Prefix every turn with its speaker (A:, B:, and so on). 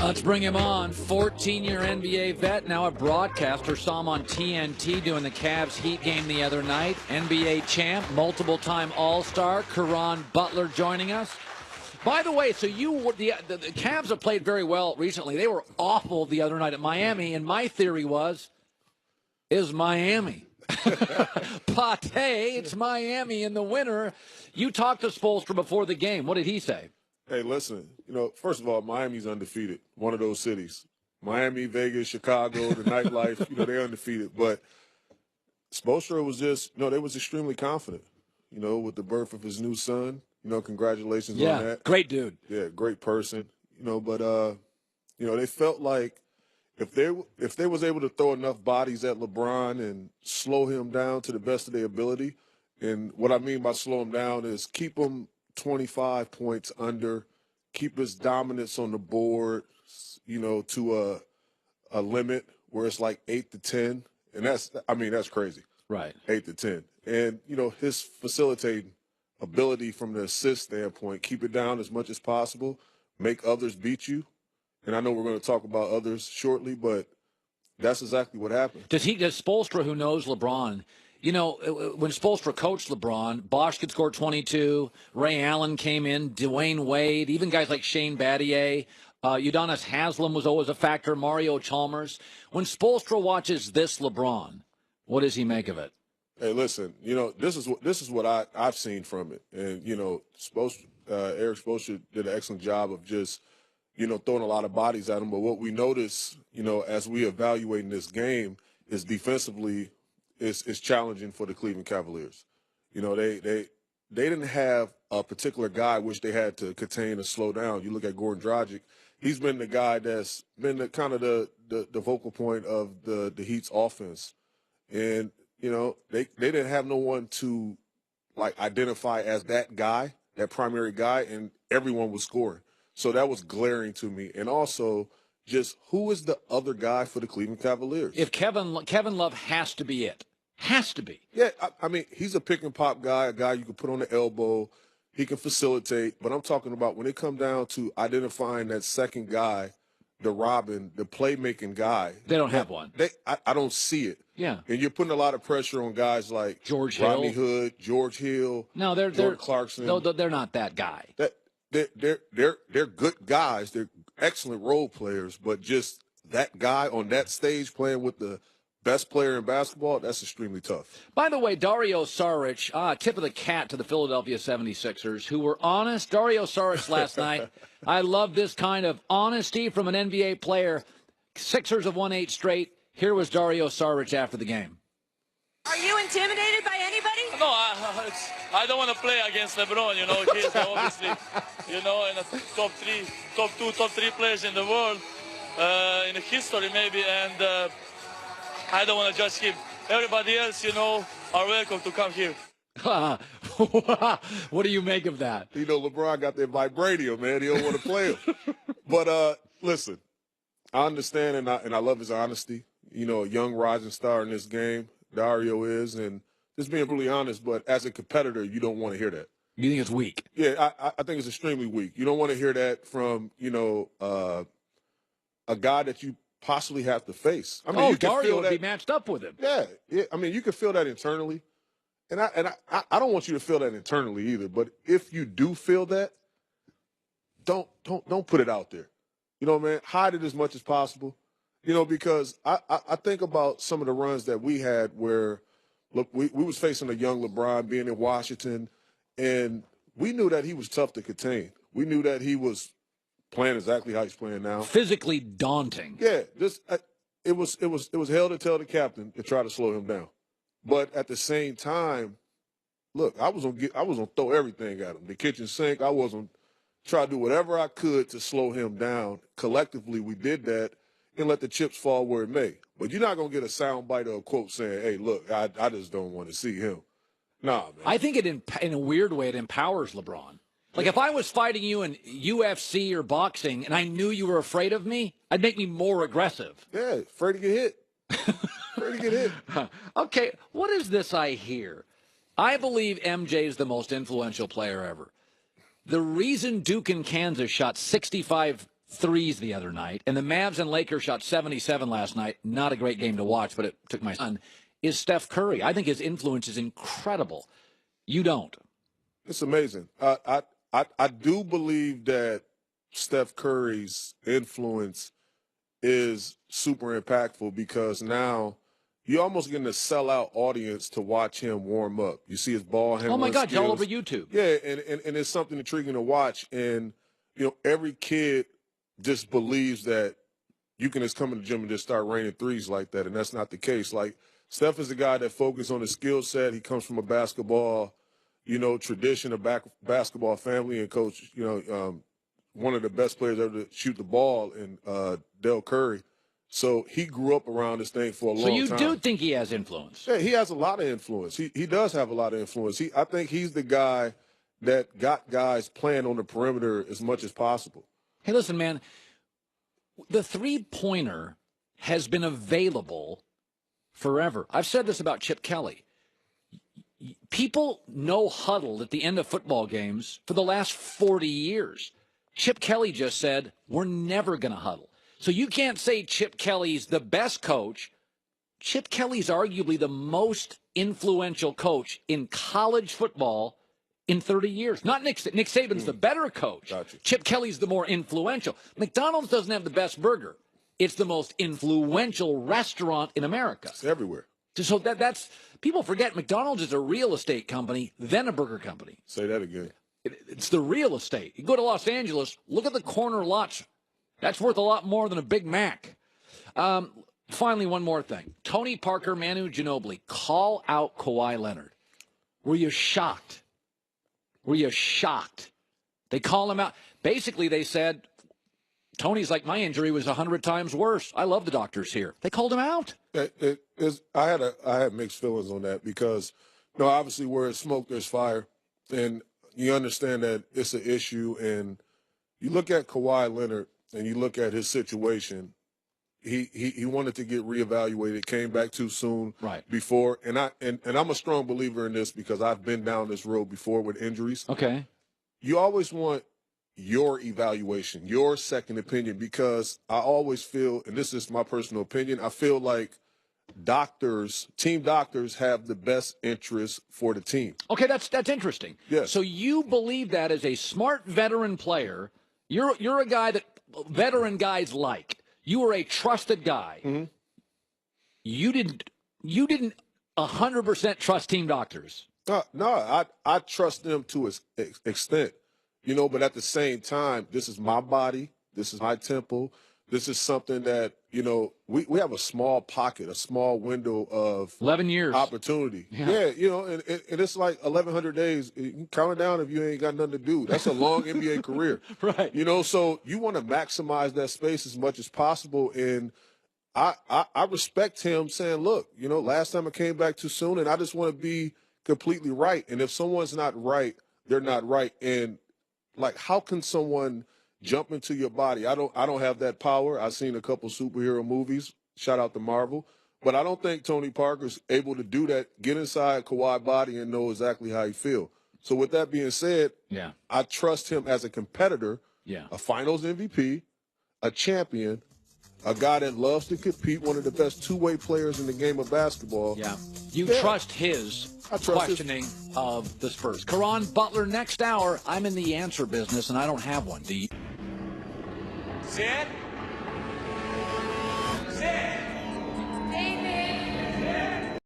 A: Let's bring him on. 14-year NBA vet, now a broadcaster. Saw him on TNT doing the Cavs Heat game the other night. NBA champ, multiple-time All-Star, Caron Butler joining us. By the way, so the Cavs have played very well recently. They were awful the other night at Miami, and my theory is Miami. Pate, it's Miami in the winter. You talked to Spoelstra before the game. What did he say?
B: Hey, listen, first of all, Miami's undefeated, one of those cities. Miami, Vegas, Chicago, the nightlife, they're undefeated. But Spoelstra was they was extremely confident, with the birth of his new son. Congratulations on that.
A: Great dude.
B: Yeah, great person. But they felt like if they was able to throw enough bodies at LeBron and slow him down to the best of their ability, and what I mean by slow him down is keep him 25 points under, keep his dominance on the board, to a limit where it's like 8 to 10, and that's crazy.
A: Right.
B: 8 to 10. And, his facilitating ability from the assist standpoint, keep it down as much as possible, make others beat you. And I know we're going to talk about others shortly, but that's exactly what happened.
A: Does Spoelstra, who knows LeBron, when Spoelstra coached LeBron, Bosh could score 22, Ray Allen came in, Dwayne Wade, even guys like Shane Battier, Udonis Haslem was always a factor, Mario Chalmers. When Spoelstra watches this LeBron, what does he make of it?
B: Hey, listen, this is what I've seen from it. And, Eric Spoelstra did an excellent job of just, throwing a lot of bodies at him. But what we notice, as we evaluating this game is defensively is challenging for the Cleveland Cavaliers. They didn't have a particular guy which they had to contain and slow down. You look at Goran Dragic, he's been the guy that's been the kind of the vocal point of the Heat's offense. And, they didn't have no one to identify as that guy, that primary guy, and everyone was scoring. So that was glaring to me. And also, just who is the other guy for the Cleveland Cavaliers?
A: If Kevin Love has to be it. Has to be.
B: Yeah, he's a pick-and-pop guy, a guy you can put on the elbow. He can facilitate. But I'm talking about when it comes down to identifying that second guy, the Robin, the playmaking guy.
A: They don't have one.
B: I don't see it.
A: Yeah.
B: And you're putting a lot of pressure on guys like
A: George
B: Rodney
A: Hill.
B: Hood, George Hill,
A: No,
B: Jordan Clarkson.
A: No, they're not that guy.
B: They're good guys. They're excellent role players, but just that guy on that stage playing with the best player in basketball, that's extremely tough.
A: By the way, Dario Saric, tip of the cat to the Philadelphia 76ers, who were honest. Dario Saric last night, I love this kind of honesty from an NBA player. Sixers have won 8 straight. Here was Dario Saric after the game.
C: Are you intimidated by anybody?
D: No, I don't want to play against LeBron. He's obviously, in the top 2, top 3 players in the world, in the history maybe, and I don't want to judge him. Everybody else, are welcome to come here.
A: What do you make of that?
B: LeBron got that vibranium, man. He don't want to play him. But listen, I understand and I love his honesty. A young rising star in this game, Dario is, and just being really honest. But as a competitor, you don't want to hear that.
A: You think it's weak?
B: Yeah, I think it's extremely weak. You don't want to hear that from a guy that you possibly have to face.
A: Dario would be matched up with him.
B: Yeah. You can feel that internally, and I don't want you to feel that internally either. But if you do feel that, don't put it out there. Man, hide it as much as possible. Because I think about some of the runs that we had where, look, we was facing a young LeBron being in Washington, and we knew that he was tough to contain. We knew that he was playing exactly how he's playing now.
A: Physically daunting.
B: Yeah, it was hell to tell the captain to try to slow him down. But at the same time, look, I was gonna throw everything at him. The kitchen sink. I was gonna try to do whatever I could to slow him down. Collectively, we did that and let the chips fall where it may. But you're not gonna get a soundbite or a quote saying, "Hey, look, I just don't want to see him." Nah, man.
A: I think in a weird way, it empowers LeBron. Like, if I was fighting you in UFC or boxing and I knew you were afraid of me, I'd make me more aggressive.
B: Yeah, afraid to get hit. Afraid to get hit.
A: Okay, what is this I hear? I believe MJ is the most influential player ever. The reason Duke and Kansas shot 65 threes the other night, and the Mavs and Lakers shot 77 last night. Not a great game to watch, but it took my son, is Steph Curry. I think his influence is incredible. You don't.
B: It's amazing. I do believe that Steph Curry's influence is super impactful because now you're almost getting a sellout audience to watch him warm up. You see his ball handling.
A: Oh my God,
B: skills.
A: all over YouTube.
B: Yeah, and it's something intriguing to watch. And every kid just believes that you can just come in the gym and just start raining threes like that, and that's not the case. Like Steph is a guy that focuses on his skill set. He comes from a basketball, tradition, a basketball family, and coach, one of the best players ever to shoot the ball in Del Curry. So he grew up around this thing for a long time.
A: So you do think he has influence?
B: Yeah, he has a lot of influence. He does have a lot of influence. I think he's the guy that got guys playing on the perimeter as much as possible.
A: Hey, listen, man, the three-pointer has been available forever. I've said this about Chip Kelly. People know huddle at the end of football games for the last 40 years. Chip Kelly just said, we're never going to huddle. So you can't say Chip Kelly's the best coach. Chip Kelly's arguably the most influential coach in college football in 30 years. Not Nick Saban's the better coach.
B: Gotcha.
A: Chip Kelly's the more influential. McDonald's doesn't have the best burger. It's the most influential restaurant in America.
B: It's everywhere.
A: So that's people forget McDonald's is a real estate company, then a burger company.
B: Say that again.
A: It's the real estate. You go to Los Angeles, look at the corner lots. That's worth a lot more than a Big Mac. Finally, one more thing. Tony Parker, Manu Ginobili, call out Kawhi Leonard. Were you shocked? Were you shocked? They call him out. Basically, they said, Tony's like, my injury was 100 times worse. I love the doctors here. They called him out.
B: I had mixed feelings on that because, obviously where there's smoke, there's fire. And you understand that it's an issue. And you look at Kawhi Leonard and you look at his situation, he wanted to get reevaluated, came back too soon before. And I'm a strong believer in this because I've been down this road before with injuries.
A: Okay. You
B: always want your evaluation, your second opinion, because I always feel, and this is my personal opinion, I feel like team doctors have the best interest for the team.
A: Okay, that's interesting.
B: Yes.
A: So you believe that as a smart veteran player, you're a guy that veteran guys like. You were a trusted guy.
B: Mm-hmm.
A: You didn't 100% trust team doctors.
B: No, I trust them to an extent, but at the same time, this is my body. This is my temple. This is something that, we have a small pocket, a small window of
A: 11 years
B: opportunity. Yeah, and it's like 1,100 days. You can count it down if you ain't got nothing to do. That's a long NBA career.
A: Right.
B: So you want to maximize that space as much as possible. And I respect him saying, look, last time I came back too soon, and I just want to be completely right. And if someone's not right, they're not right. And how can someone jump into your body? I don't have that power. I've seen a couple superhero movies. Shout out to Marvel. But I don't think Tony Parker's able to do that, get inside Kawhi's body and know exactly how he feels. So with that being said, I trust him as a competitor, a finals MVP, a champion, a guy that loves to compete, one of the best two-way players in the game of basketball.
A: Yeah. You trust his questioning of the Spurs. Caron Butler next hour. I'm in the answer business, and I don't have one. Do you?
E: Set.